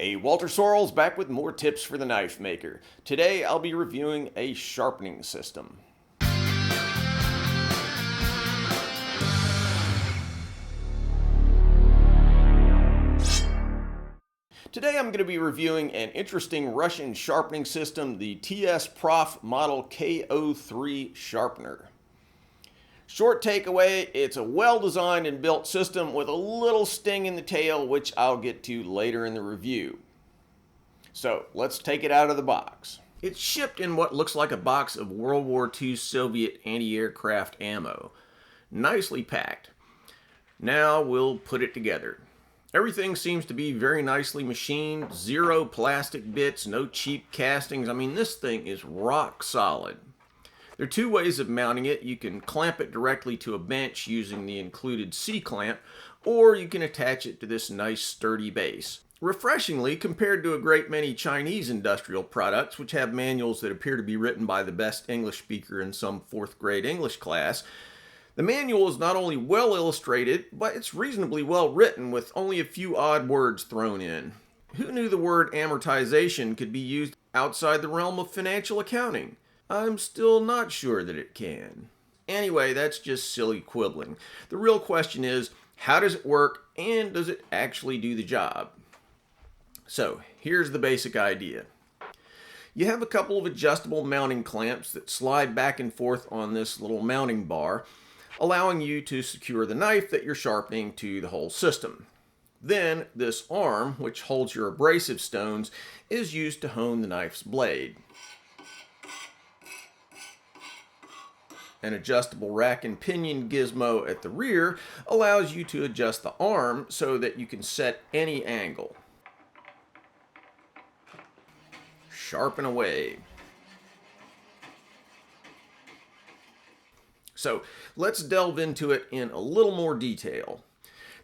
Hey, Walter Sorrells back with more tips for the knife maker. Today I'll be reviewing a sharpening system. Today I'm going to be reviewing an interesting Russian sharpening system, the TSPROF Model K03 Sharpener. Short takeaway, it's a well-designed and built system with a little sting in the tail, which I'll get to later in the review. So let's take it out of the box. It's shipped in what looks like a box of World War II Soviet anti-aircraft ammo. Nicely packed. Now we'll put it together. Everything seems to be very nicely machined, zero plastic bits, no cheap castings. I mean, this thing is rock solid. There are two ways of mounting it. You can clamp it directly to a bench using the included C-clamp, or you can attach it to this nice sturdy base. Refreshingly, compared to a great many Chinese industrial products, which have manuals that appear to be written by the best English speaker in some 4th grade English class, the manual is not only well illustrated, but it's reasonably well written with only a few odd words thrown in. Who knew the word amortization could be used outside the realm of financial accounting? I'm still not sure that it can. Anyway, that's just silly quibbling. The real question is, how does it work and does it actually do the job? So, here's the basic idea. You have a couple of adjustable mounting clamps that slide back and forth on this little mounting bar, allowing you to secure the knife that you're sharpening to the whole system. Then, this arm, which holds your abrasive stones, is used to hone the knife's blade. An adjustable rack and pinion gizmo at the rear allows you to adjust the arm so that you can set any angle. Sharpen away. So let's delve into it in a little more detail.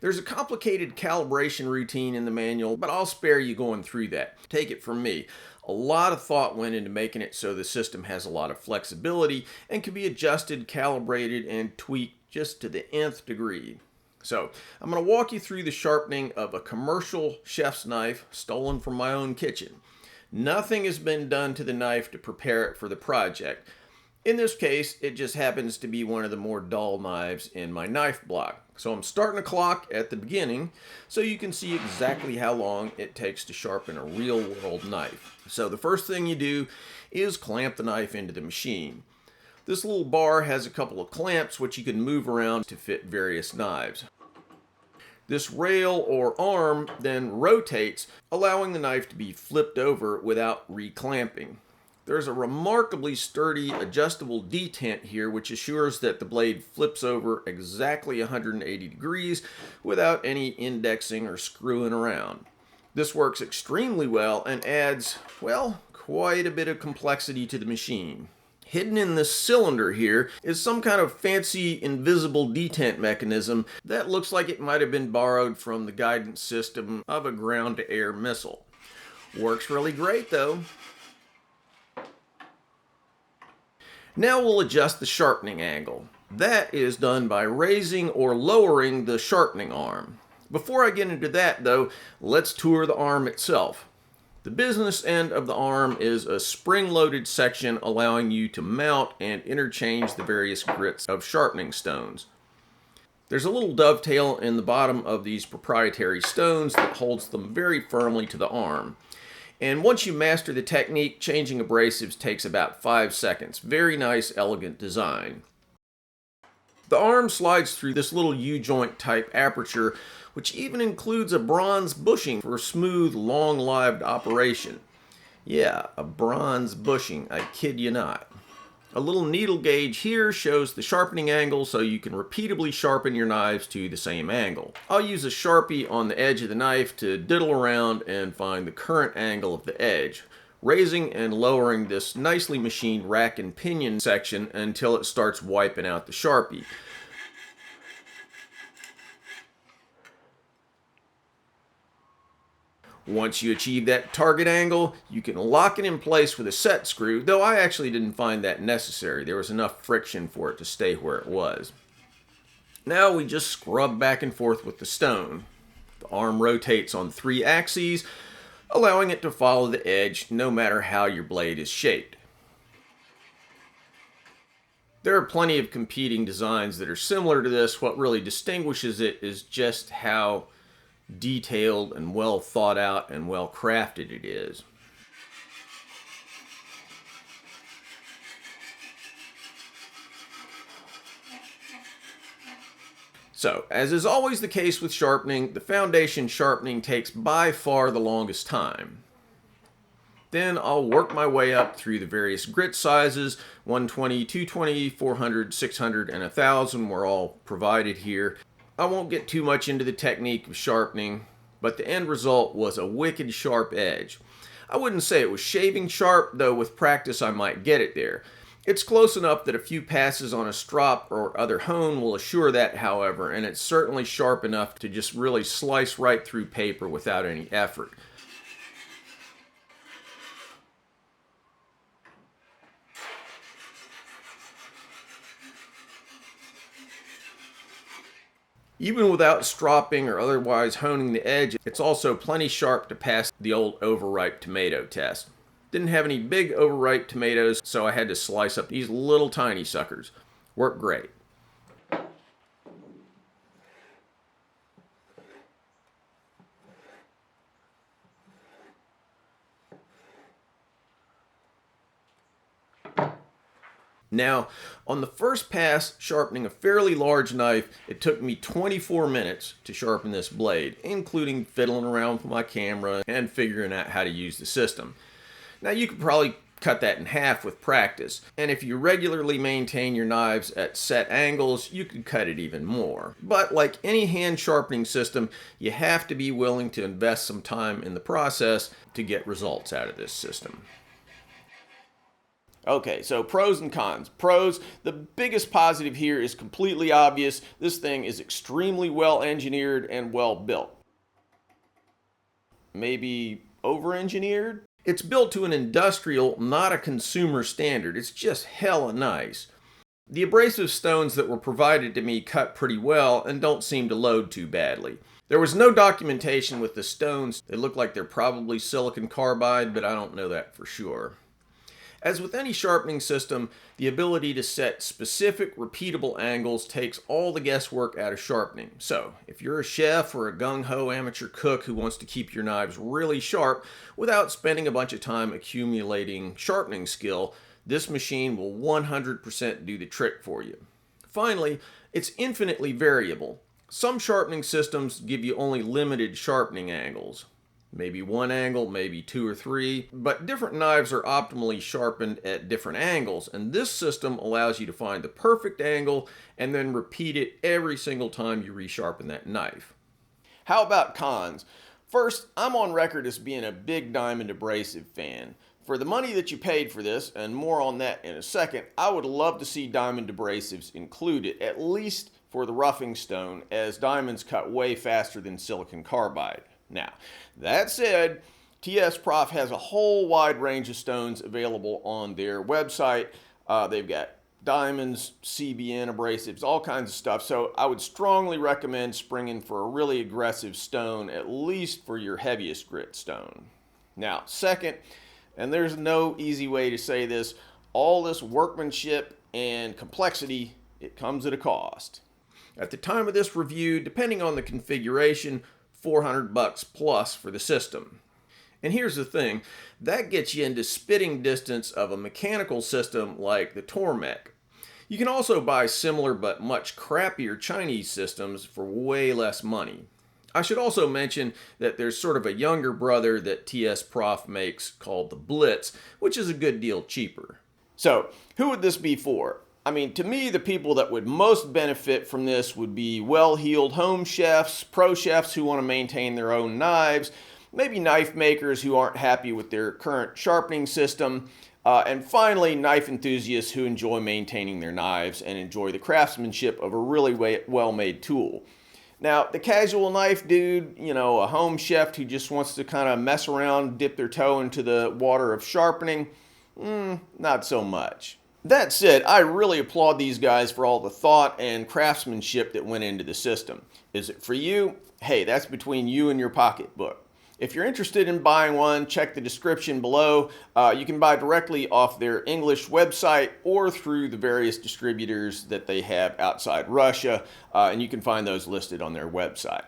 There's a complicated calibration routine in the manual, but I'll spare you going through that. Take it from me. A lot of thought went into making it so the system has a lot of flexibility and can be adjusted, calibrated, and tweaked just to the nth degree. So I'm going to walk you through the sharpening of a commercial chef's knife stolen from my own kitchen. Nothing has been done to the knife to prepare it for the project. In this case, it just happens to be one of the more dull knives in my knife block. So I'm starting a clock at the beginning so you can see exactly how long it takes to sharpen a real-world knife. So the first thing you do is clamp the knife into the machine. This little bar has a couple of clamps which you can move around to fit various knives. This rail or arm then rotates, allowing the knife to be flipped over without reclamping. There's a remarkably sturdy adjustable detent here which assures that the blade flips over exactly 180 degrees without any indexing or screwing around. This works extremely well and adds, well, quite a bit of complexity to the machine. Hidden in this cylinder here is some kind of fancy invisible detent mechanism that looks like it might have been borrowed from the guidance system of a ground-to-air missile. Works really great though. Now we'll adjust the sharpening angle. That is done by raising or lowering the sharpening arm. Before I get into that though, let's tour the arm itself. The business end of the arm is a spring-loaded section allowing you to mount and interchange the various grits of sharpening stones. There's a little dovetail in the bottom of these proprietary stones that holds them very firmly to the arm. And once you master the technique, changing abrasives takes about 5 seconds. Very nice, elegant design. The arm slides through this little U-joint type aperture, which even includes a bronze bushing for smooth, long-lived operation. Yeah, a bronze bushing, I kid you not. A little needle gauge here shows the sharpening angle so you can repeatedly sharpen your knives to the same angle. I'll use a Sharpie on the edge of the knife to diddle around and find the current angle of the edge, raising and lowering this nicely machined rack and pinion section until it starts wiping out the Sharpie. Once you achieve that target angle, you can lock it in place with a set screw, though I actually didn't find that necessary. There was enough friction for it to stay where it was. Now we just scrub back and forth with the stone. The arm rotates on 3 axes, allowing it to follow the edge no matter how your blade is shaped. There are plenty of competing designs that are similar to this. What really distinguishes it is just how detailed and well thought out and well crafted it is. So, as is always the case with sharpening, the foundation sharpening takes by far the longest time. Then I'll work my way up through the various grit sizes. 120, 220, 400, 600, and 1000 were all provided here. I won't get too much into the technique of sharpening, but the end result was a wicked sharp edge. I wouldn't say it was shaving sharp, though with practice I might get it there. It's close enough that a few passes on a strop or other hone will assure that, however, and it's certainly sharp enough to just really slice right through paper without any effort. Even without stropping or otherwise honing the edge, it's also plenty sharp to pass the old overripe tomato test. Didn't have any big overripe tomatoes, so I had to slice up these little tiny suckers. Worked great. Now, on the first pass sharpening a fairly large knife, it took me 24 minutes to sharpen this blade, including fiddling around with my camera and figuring out how to use the system. Now, you could probably cut that in half with practice, and if you regularly maintain your knives at set angles, you could cut it even more. But like any hand sharpening system, you have to be willing to invest some time in the process to get results out of this system. Okay, so pros and cons. Pros, the biggest positive here is completely obvious. This thing is extremely well engineered and well built. Maybe over-engineered? It's built to an industrial, not a consumer standard. It's just hella nice. The abrasive stones that were provided to me cut pretty well and don't seem to load too badly. There was no documentation with the stones. They look like they're probably silicon carbide, but I don't know that for sure. As with any sharpening system, the ability to set specific, repeatable angles takes all the guesswork out of sharpening. So, if you're a chef or a gung-ho amateur cook who wants to keep your knives really sharp without spending a bunch of time accumulating sharpening skill, this machine will 100% do the trick for you. Finally, it's infinitely variable. Some sharpening systems give you only limited sharpening angles. Maybe one angle, maybe two or three, but different knives are optimally sharpened at different angles, and this system allows you to find the perfect angle and then repeat it every single time you resharpen that knife. How about cons? First, I'm on record as being a big diamond abrasive fan. For the money that you paid for this, and more on that in a second, I would love to see diamond abrasives included, at least for the roughing stone, as diamonds cut way faster than silicon carbide. Now, that said, TSPROF has a whole wide range of stones available on their website. They've got diamonds, CBN abrasives, all kinds of stuff. So I would strongly recommend springing for a really aggressive stone, at least for your heaviest grit stone. Now, second, and there's no easy way to say this, all this workmanship and complexity, it comes at a cost. At the time of this review, depending on the configuration, $400 plus for the system. And here's the thing, that gets you into spitting distance of a mechanical system like the Tormek. You can also buy similar but much crappier Chinese systems for way less money. I should also mention that there's sort of a younger brother that TSPROF makes called the Blitz, which is a good deal cheaper. So, who would this be for? I mean, to me, the people that would most benefit from this would be well-heeled home chefs, pro chefs who want to maintain their own knives, maybe knife makers who aren't happy with their current sharpening system, and finally, knife enthusiasts who enjoy maintaining their knives and enjoy the craftsmanship of a really well-made tool. Now, the casual knife dude, a home chef who just wants to kind of mess around, dip their toe into the water of sharpening, not so much. That said, I really applaud these guys for all the thought and craftsmanship that went into the system. Is it for you? Hey, that's between you and your pocketbook. If you're interested in buying one, check the description below. You can buy directly off their English website or through the various distributors that they have outside Russia, and you can find those listed on their website.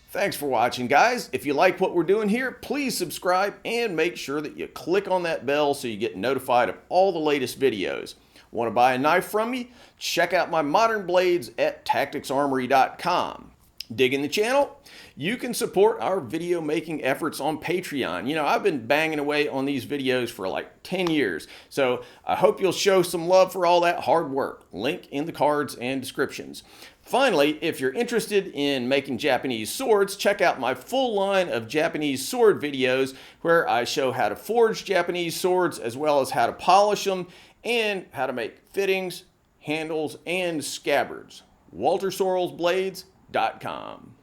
Thanks for watching, guys. If you like what we're doing here, please subscribe and make sure that you click on that bell so you get notified of all the latest videos. Want to buy a knife from me? Check out my modern blades at tacticsarmory.com. Digging the channel? You can support our video making efforts on Patreon. You know, I've been banging away on these videos for like 10 years, so I hope you'll show some love for all that hard work. Link in the cards and descriptions. Finally, if you're interested in making Japanese swords, check out my full line of Japanese sword videos where I show how to forge Japanese swords as well as how to polish them and how to make fittings, handles, and scabbards. WalterSorrellsBlades.com.